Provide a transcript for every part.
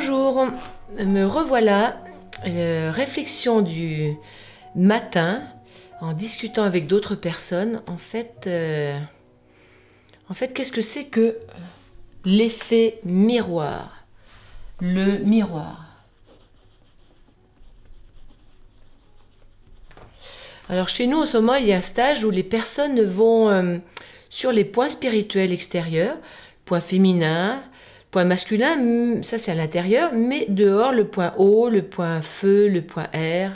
Bonjour, me revoilà, réflexion du matin, en discutant avec d'autres personnes. En fait, qu'est-ce que c'est que l'effet miroir? Le miroir. Alors chez nous, en ce moment, il y a un stage où les personnes vont sur les points spirituels extérieurs, point féminin, point masculin, ça c'est à l'intérieur, mais dehors, le point O, le point feu, le point R.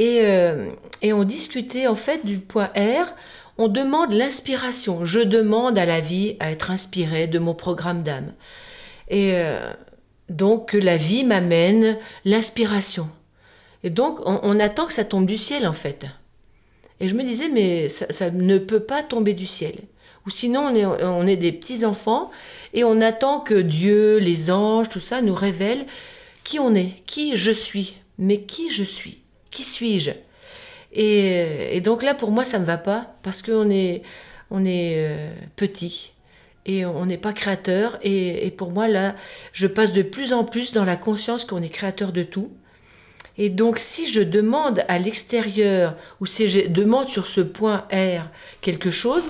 Et on discutait en fait du point R, on demande l'inspiration. Je demande à la vie à être inspirée de mon programme d'âme. Et donc la vie m'amène l'inspiration. Et donc on attend que ça tombe du ciel en fait. Et je me disais, mais ça ne peut pas tomber du ciel. Ou sinon, on est des petits-enfants et on attend que Dieu, les anges, tout ça, nous révèlent qui on est, qui je suis. Mais qui je suis? Qui suis-je? Et donc là, pour moi, ça ne me va pas parce qu'on est, petit et on n'est pas créateur. Et pour moi, là, je passe de plus en plus dans la conscience qu'on est créateur de tout. Et donc, si je demande à l'extérieur, ou si je demande sur ce point R quelque chose,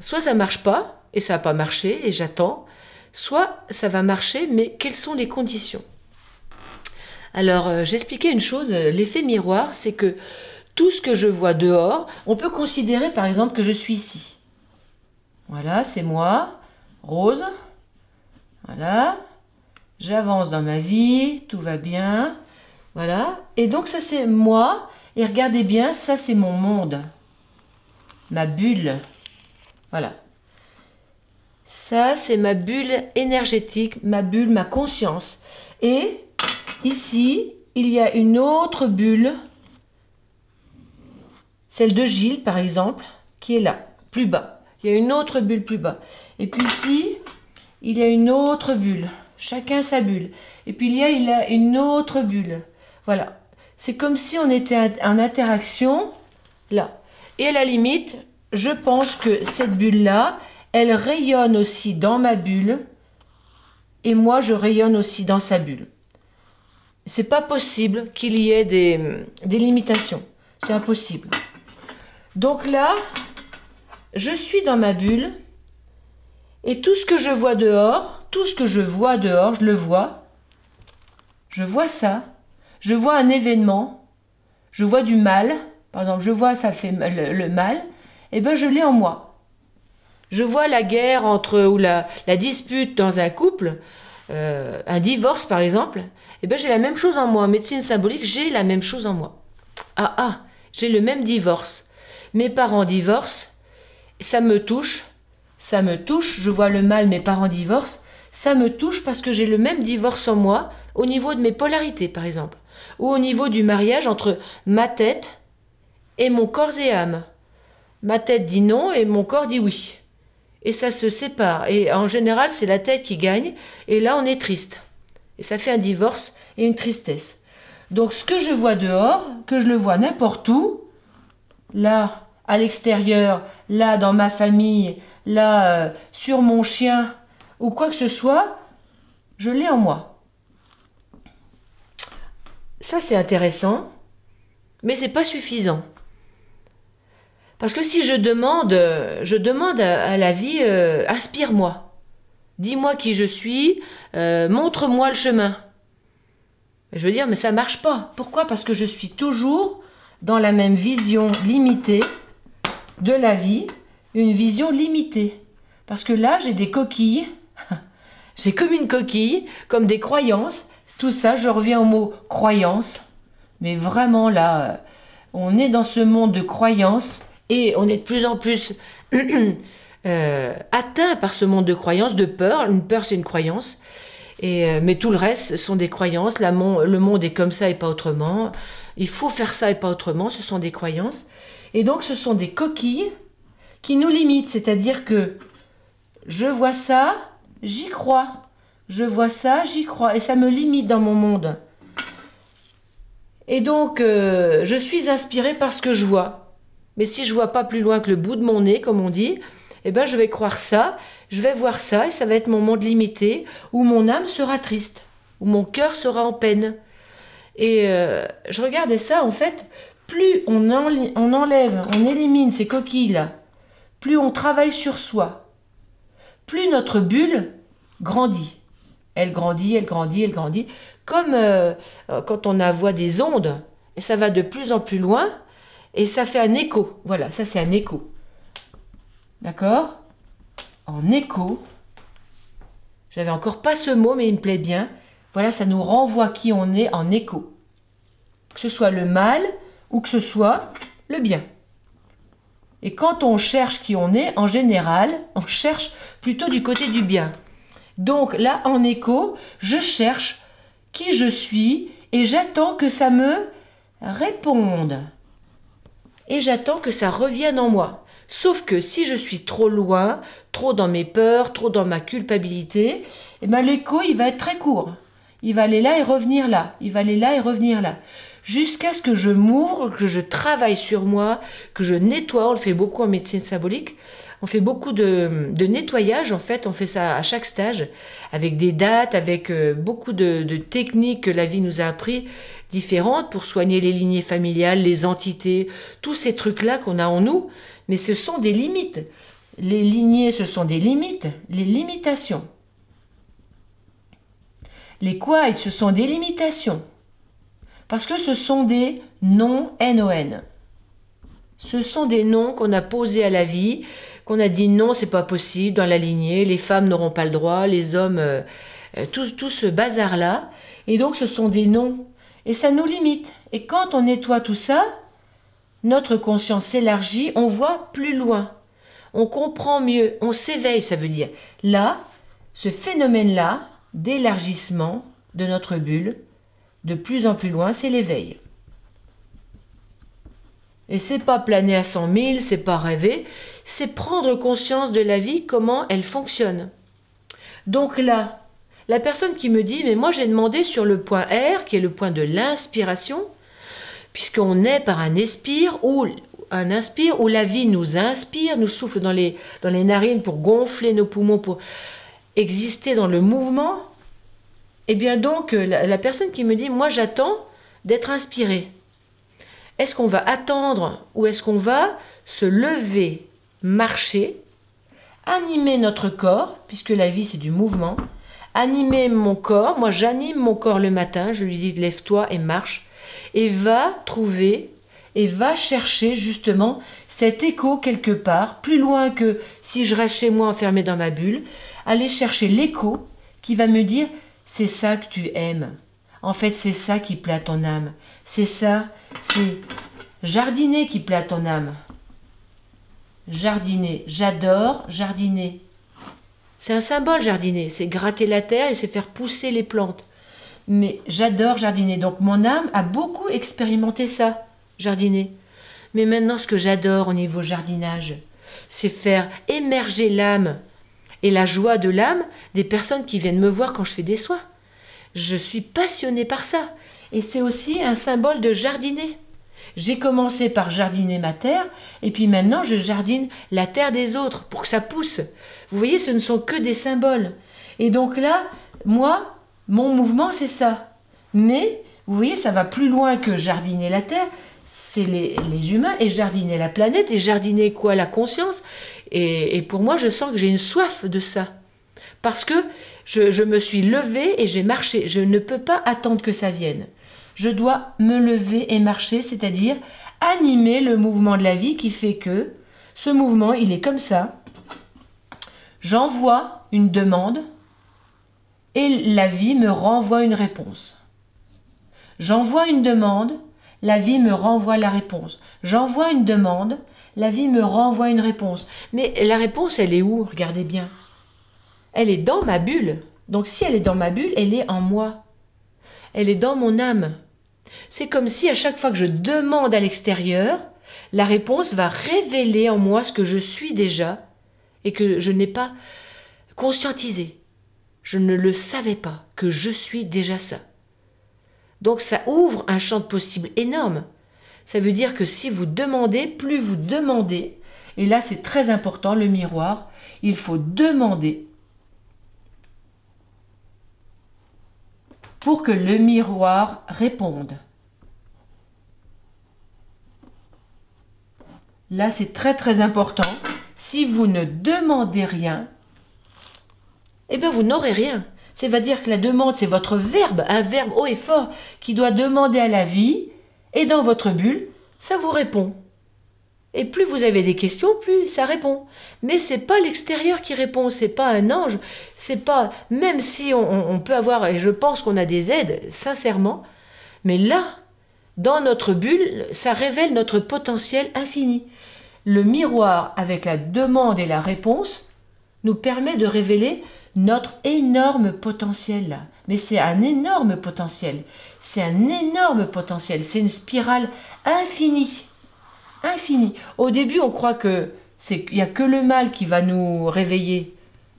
soit ça ne marche pas, et ça n'a pas marché, et j'attends, soit ça va marcher, mais quelles sont les conditions? Alors, j'expliquais une chose, l'effet miroir, c'est que tout ce que je vois dehors, on peut considérer par exemple que je suis ici. Voilà, c'est moi, Rose. Voilà, j'avance dans ma vie, tout va bien. Voilà, et donc ça c'est moi, et regardez bien, ça c'est mon monde, ma bulle, voilà. Ça c'est ma bulle énergétique, ma bulle, ma conscience. Et ici, il y a une autre bulle, celle de Gilles par exemple, qui est là, plus bas. Il y a une autre bulle plus bas. Et puis ici, il y a une autre bulle, chacun sa bulle. Et puis il y a une autre bulle. Voilà, c'est comme si on était en interaction là. Et à la limite, je pense que cette bulle-là, elle rayonne aussi dans ma bulle et moi, je rayonne aussi dans sa bulle. C'est pas possible qu'il y ait des limitations. C'est impossible. Donc là, je suis dans ma bulle et tout ce que je vois dehors, je le vois. Je vois ça. Je vois un événement, je vois du mal, par exemple, je vois ça fait le mal, et bien je l'ai en moi. Je vois la guerre ou la dispute dans un couple, un divorce par exemple, et bien j'ai la même chose en moi. En médecine symbolique, j'ai la même chose en moi. J'ai le même divorce. Mes parents divorcent, ça me touche, je vois le mal, mes parents divorcent, ça me touche parce que j'ai le même divorce en moi, au niveau de mes polarités par exemple. Ou au niveau du mariage entre ma tête et mon corps et âme. Ma tête dit non et mon corps dit oui. Et ça se sépare. Et en général, c'est la tête qui gagne. Et là, on est triste. Et ça fait un divorce et une tristesse. Donc, ce que je vois dehors, que je le vois n'importe où, là, à l'extérieur, là, dans ma famille, là, sur mon chien, ou quoi que ce soit, je l'ai en moi. Ça, c'est intéressant, mais c'est pas suffisant. Parce que si je demande à la vie, inspire-moi, dis-moi qui je suis, montre-moi le chemin. Je veux dire, mais ça marche pas. Pourquoi? Parce que je suis toujours dans la même vision limitée de la vie, une vision limitée. Parce que là, j'ai des coquilles, j'ai comme une coquille, comme des croyances. Tout ça, je reviens au mot croyance. Mais vraiment là, on est dans ce monde de croyances et on est de plus en plus atteint par ce monde de croyances, de peur. Une peur, c'est une croyance. Mais tout le reste, ce sont des croyances. Le monde est comme ça et pas autrement. Il faut faire ça et pas autrement. Ce sont des croyances. Et donc, ce sont des coquilles qui nous limitent. C'est-à-dire que je vois ça, j'y crois. Je vois ça, j'y crois, et ça me limite dans mon monde. Et donc, je suis inspirée par ce que je vois. Mais si je ne vois pas plus loin que le bout de mon nez, comme on dit, eh ben, je vais croire ça, je vais voir ça, et ça va être mon monde limité, où mon âme sera triste, où mon cœur sera en peine. Et je regardais ça, en fait, plus on enlève, on élimine ces coquilles-là, plus on travaille sur soi, plus notre bulle grandit. Elle grandit, elle grandit, elle grandit. Comme quand on voit des ondes, et ça va de plus en plus loin, et ça fait un écho. Voilà, ça c'est un écho. D'accord? En écho. J'avais encore pas ce mot, mais il me plaît bien. Voilà, ça nous renvoie qui on est en écho. Que ce soit le mal ou que ce soit le bien. Et quand on cherche qui on est, en général, on cherche plutôt du côté du bien. Donc là, en écho, je cherche qui je suis et j'attends que ça me réponde. Et j'attends que ça revienne en moi. Sauf que si je suis trop loin, trop dans mes peurs, trop dans ma culpabilité, eh ben l'écho, il va être très court. Il va aller là et revenir là. Il va aller là et revenir là. Jusqu'à ce que je m'ouvre, que je travaille sur moi, que je nettoie. On le fait beaucoup en médecine symbolique. On fait beaucoup de nettoyage, en fait. On fait ça à chaque stage, avec des dates, avec beaucoup de techniques que la vie nous a appris, différentes, pour soigner les lignées familiales, les entités, tous ces trucs-là qu'on a en nous. Mais ce sont des limites. Les lignées, ce sont des limites, les limitations. Les quailles, ce sont des limitations. Parce que ce sont des noms N-O-N. Ce sont des noms qu'on a posés à la vie, qu'on a dit non, c'est pas possible dans la lignée, les femmes n'auront pas le droit, les hommes, tout ce bazar-là. Et donc ce sont des noms. Et ça nous limite. Et quand on nettoie tout ça, notre conscience s'élargit, on voit plus loin. On comprend mieux, on s'éveille, ça veut dire. Là, ce phénomène-là, d'élargissement de notre bulle, de plus en plus loin, c'est l'éveil. Et c'est pas planer à 100 000, c'est pas rêver, c'est prendre conscience de la vie, comment elle fonctionne. Donc là, la personne qui me dit, mais moi j'ai demandé sur le point R, qui est le point de l'inspiration, puisqu'on est par un inspire où la vie nous inspire, nous souffle dans les narines pour gonfler nos poumons, pour exister dans le mouvement. Et bien donc, la personne qui me dit, moi j'attends d'être inspirée. Est-ce qu'on va attendre ou est-ce qu'on va se lever, marcher, animer notre corps, puisque la vie c'est du mouvement, animer mon corps, moi j'anime mon corps le matin, je lui dis lève-toi et marche, et va trouver et va chercher justement cet écho quelque part, plus loin que si je reste chez moi enfermé dans ma bulle, aller chercher l'écho qui va me dire c'est ça que tu aimes. En fait, c'est ça qui plaît à ton âme. C'est ça, c'est jardiner qui plaît à ton âme. Jardiner, j'adore jardiner. C'est un symbole jardiner, c'est gratter la terre et c'est faire pousser les plantes. Mais j'adore jardiner, donc mon âme a beaucoup expérimenté ça, jardiner. Mais maintenant, ce que j'adore au niveau jardinage, c'est faire émerger l'âme et la joie de l'âme des personnes qui viennent me voir quand je fais des soins. Je suis passionnée par ça. Et c'est aussi un symbole de jardiner. J'ai commencé par jardiner ma terre, et puis maintenant je jardine la terre des autres pour que ça pousse. Vous voyez, ce ne sont que des symboles. Et donc là, moi, mon mouvement, c'est ça. Mais, vous voyez, ça va plus loin que jardiner la terre. C'est les humains, et jardiner la planète, et jardiner quoi? La conscience. Et pour moi, je sens que j'ai une soif de ça. Parce que je me suis levée et j'ai marché. Je ne peux pas attendre que ça vienne. Je dois me lever et marcher, c'est-à-dire animer le mouvement de la vie qui fait que ce mouvement, il est comme ça. J'envoie une demande et la vie me renvoie une réponse. J'envoie une demande, la vie me renvoie la réponse. J'envoie une demande, la vie me renvoie une réponse. Mais la réponse, elle est où? Regardez bien. Elle est dans ma bulle. Donc si elle est dans ma bulle, elle est en moi. Elle est dans mon âme. C'est comme si à chaque fois que je demande à l'extérieur, la réponse va révéler en moi ce que je suis déjà et que je n'ai pas conscientisé. Je ne le savais pas, que je suis déjà ça. Donc ça ouvre un champ de possibles énorme. Ça veut dire que si vous demandez, plus vous demandez, Et là, c'est très important, le miroir. Il faut demander pour que le miroir réponde. Là, c'est très très important. Si vous ne demandez rien, eh bien, vous n'aurez rien. C'est-à-dire que la demande, c'est votre verbe, un verbe haut et fort qui doit demander à la vie. Et dans votre bulle, ça vous répond. Et plus vous avez des questions, plus ça répond. Mais c'est pas l'extérieur qui répond, c'est pas un ange, c'est pas, même si on peut avoir, et je pense qu'on a des aides, sincèrement, mais là, dans notre bulle, ça révèle notre potentiel infini. Le miroir avec la demande et la réponse nous permet de révéler notre énorme potentiel là. Mais c'est un énorme potentiel, c'est un énorme potentiel, c'est une spirale infinie. Infini. Au début, on croit que il n'y a que le mal qui va nous réveiller.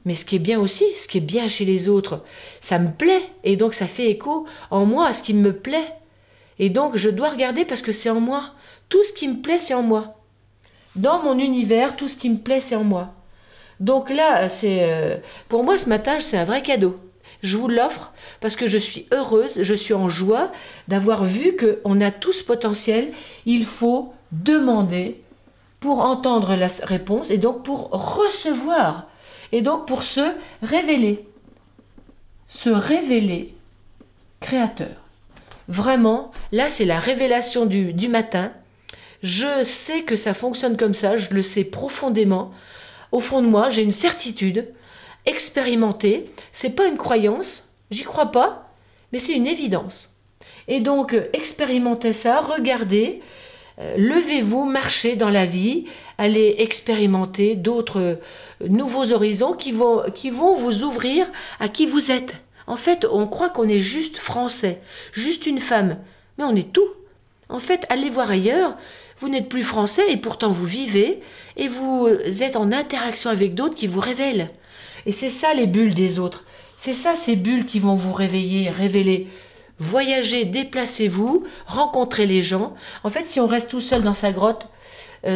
Mais ce qui est bien aussi, ce qui est bien chez les autres, ça me plaît. Et donc, ça fait écho en moi à ce qui me plaît. Et donc, je dois regarder parce que c'est en moi. Tout ce qui me plaît, c'est en moi. Dans mon univers, tout ce qui me plaît, c'est en moi. Donc là, pour moi, ce matin, c'est un vrai cadeau. Je vous l'offre parce que je suis heureuse, je suis en joie d'avoir vu qu'on a tout ce potentiel. Il faut demander pour entendre la réponse et donc pour recevoir et donc pour se révéler créateur. Vraiment, là c'est la révélation du matin. Je sais que ça fonctionne comme ça, je le sais profondément. Au fond de moi, j'ai une certitude expérimentée. C'est pas une croyance, j'y crois pas, mais c'est une évidence. Et donc expérimentez ça, regardez. Levez-vous, marchez dans la vie, allez expérimenter d'autres nouveaux horizons qui vont vous ouvrir à qui vous êtes. En fait, on croit qu'on est juste français, juste une femme, mais on est tout. En fait, allez voir ailleurs, vous n'êtes plus français et pourtant vous vivez et vous êtes en interaction avec d'autres qui vous révèlent. Et c'est ça les bulles des autres, c'est ça ces bulles qui vont vous réveiller, révéler. Voyagez, déplacez-vous, rencontrez les gens. En fait, si on reste tout seul dans sa grotte,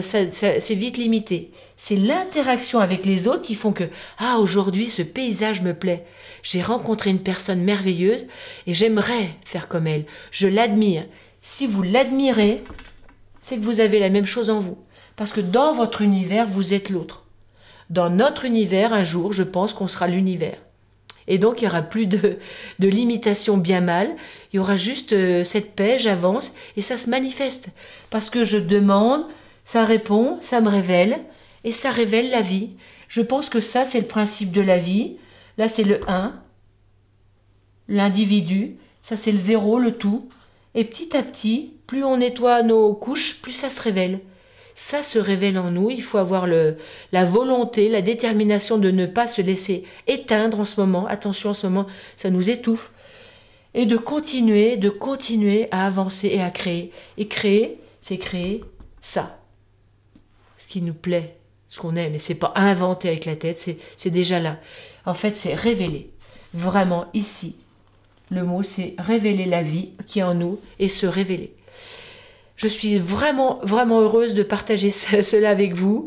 c'est vite limité. C'est l'interaction avec les autres qui font que « Ah, aujourd'hui, ce paysage me plaît. J'ai rencontré une personne merveilleuse et j'aimerais faire comme elle. Je l'admire. » Si vous l'admirez, c'est que vous avez la même chose en vous. Parce que dans votre univers, vous êtes l'autre. Dans notre univers, un jour, je pense qu'on sera l'univers. Et donc, il n'y aura plus de limitation bien mal. Il y aura juste cette paix, j'avance, et ça se manifeste. Parce que je demande, ça répond, ça me révèle, et ça révèle la vie. Je pense que ça, c'est le principe de la vie. Là, c'est le 1, l'individu. Ça, c'est le 0, le tout. Et petit à petit, plus on nettoie nos couches, plus ça se révèle. Ça se révèle en nous, il faut avoir la volonté, la détermination de ne pas se laisser éteindre en ce moment. Attention, en ce moment, ça nous étouffe. Et de continuer à avancer et à créer. Et créer, c'est créer ça. Ce qui nous plaît, ce qu'on aime. Et c'est pas inventer avec la tête, c'est déjà là. En fait, c'est révéler. Vraiment, ici, le mot, c'est révéler la vie qui est en nous et se révéler. Je suis vraiment, vraiment heureuse de partager cela avec vous.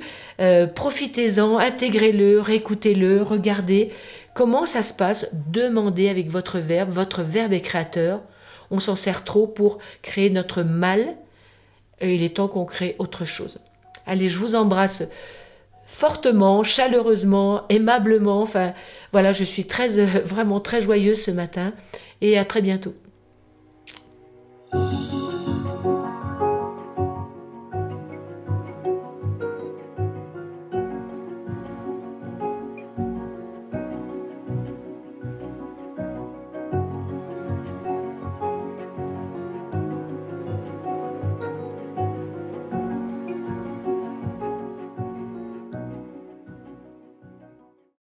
Profitez-en, intégrez-le, réécoutez-le, regardez comment ça se passe. Demandez avec votre verbe est créateur. On s'en sert trop pour créer notre mal. Et il est temps qu'on crée autre chose. Allez, je vous embrasse fortement, chaleureusement, aimablement. Enfin, voilà, je suis vraiment très joyeuse ce matin. Et à très bientôt.